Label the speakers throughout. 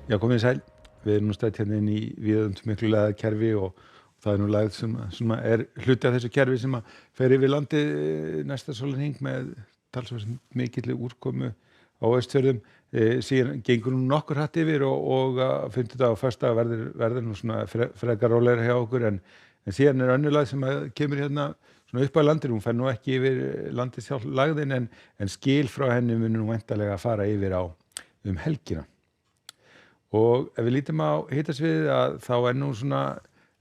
Speaker 1: Já, komið þið sæl. Við erum nú stætt hérna inn í víðáttumiklu kerfi og það er nú lægð sem er hluti af þessu kerfi sem fer yfir landið næsta sólarhring með talsvert mikilli úrkomu á Austfjörðum. Síðan gengur nú nokkur hratt yfir og á fimmtudag og föstudag verður nú svona frekar rólegra hjá okkur en síðan er önnur lægð sem kemur hérna svona upp að landinu. Hún fer nú ekki yfir landið sjálf lægðin en skil frá henni mun nú væntanlega fara yfir á helgina. Og ef við lítum á hitasviðið að þá er nú svona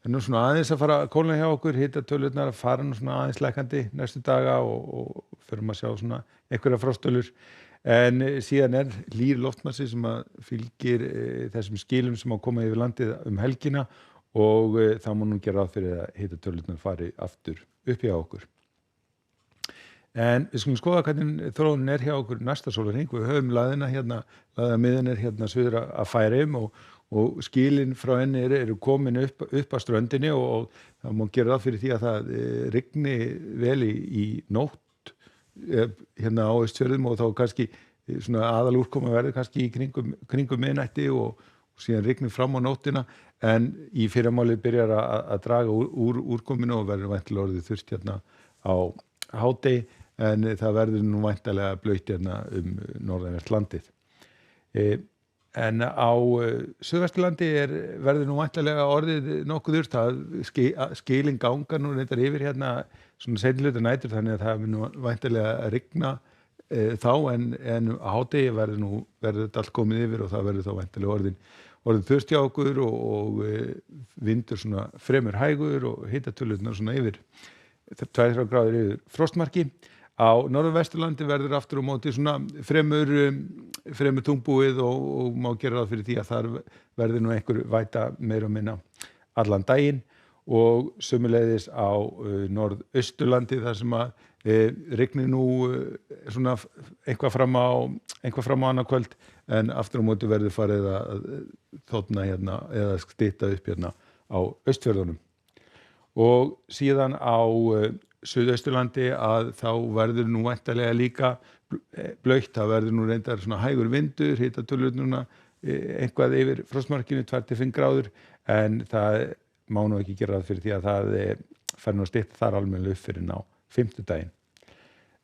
Speaker 1: aðeins að fara að kólna hjá okkur, hitatölurnar að fara nú svona aðeins lækkandi næstu daga og förum að sjá svona einhverja frosttölur. En síðan er hlýr loftmassi sem að fylgir þessum skilum sem að koma yfir landið helgina og þá má nú gera ráð fyrir að hitatölurnar fari aftur upp hjá okkur. En við skulum skoða hvernig þróunin er hjá okkur næsta sólarhring. Við höfum laðamiðin er hérna suður að Færeyjum og skilin frá henni eru komin upp að ströndinni og það má gera ráð fyrir því að það rigni vel í nótt hérna á Austfjörðum og þá kannski svona aðalúrkoma verður kannski í kringum miðnætti og síðan rignir fram á nóttina en í fyrramálið byrjar að draga úr úrkominu og verður væntanlega orðið þurrt hérna á hádegi. En það verður nú væntanlega blautt hérna norðanvert landið. En á Suðvesturlandi verður nú væntanlega orðið nokkuð þurrt. Skilin ganga nú reyndar yfir hérna svona seinni hluta nætur þannig að það mun nú væntanlega rigna þá en á hádegi verður þetta allt komið yfir og það verður þá væntanlega orðið þurrt hjá okkur og vindur svona fremur hægur og hitatölurnar svona yfir 2-3 gráður yfir frostmarki. Á Norðvesturlandi verður aftur á móti svona fremur þungbúið og má gera ráð fyrir því að þar verður nú einhver væta meira og minna allan daginn og sömuleiðis á Norðausturlandi þar sem að rignir nú svona eitthvað fram á annað kvöld en aftur á móti verður farið að þorna hérna eða stytta upp hérna á Austfjörðunum. Og síðan á Suðausturlandi að þá verður nú væntanlega líka blautt, það verður nú reyndar svona hægur vindur, hitatölur núna eitthvað yfir frostmarkinu 2-5 gráður en það má nú ekki gera ráð fyrir því að það fer nú að stytta þar almennilega upp fyrir á fimmtudaginn.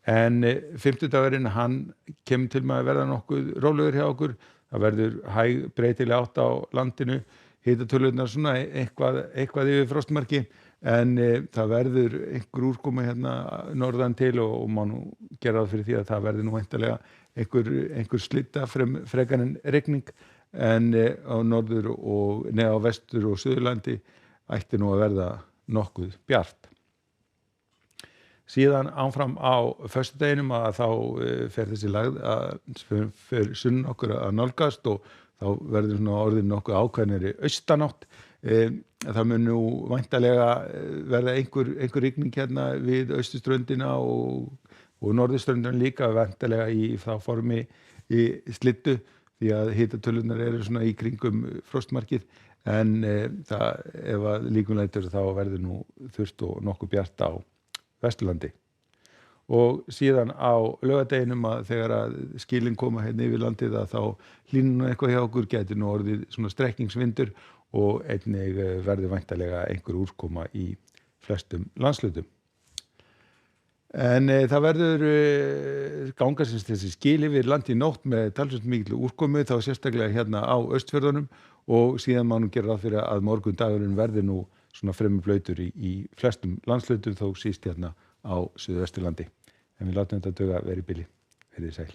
Speaker 1: En fimmtudagurinn hann kemur til með að verða nokkuð rólegur hjá okkur, það verður hæg breytileg átt á landinu, hitatölurnar svona eitthvað yfir frostmarki en það verður einhver úrkoma hérna norðan til og má nú gera ráð fyrir því að það verður nú væntanlega einhver slitta frekar en rigning en á norður og á vestur og Suðurlandi ætti nú að verða nokkuð bjart. Síðan áfram á föstudeginum að þá fer þessi lægð fer sunnan okkur að nálgast og þá verður svona orðin nokkuð ákveðnari austanátt. Það mun nú væntanlega verða einhver rigning hérna við austurströndina og norðurströndina líka væntanlega í þá formi í slyddu því að hitatölurnar eru svona í kringum frostmarkið en ef að líkum lætur þá verður nú þurrt og nokkuð bjart á Vesturlandi. Og síðan á laugardeginum að þegar að skilin koma hérna yfir landið að þá hlýnar nú eitthvað hjá okkur gæti nú orðið svona strekkingsvindur og einnig verður væntanlega einhver úrkoma í flestum landshlutum. En það verður ganga sem þessi skil yfir landið í nótt með talsvert mikilli úrkomu þá sérstaklega hérna á Austfjörðunum og síðan má nú gera ráð fyrir að morgundagurinn verði nú svona fremur blautur í flestum landshlutum þó síst hérna á Suðvesturlandi. En við látum þetta duga verið í bili. Verið sæl.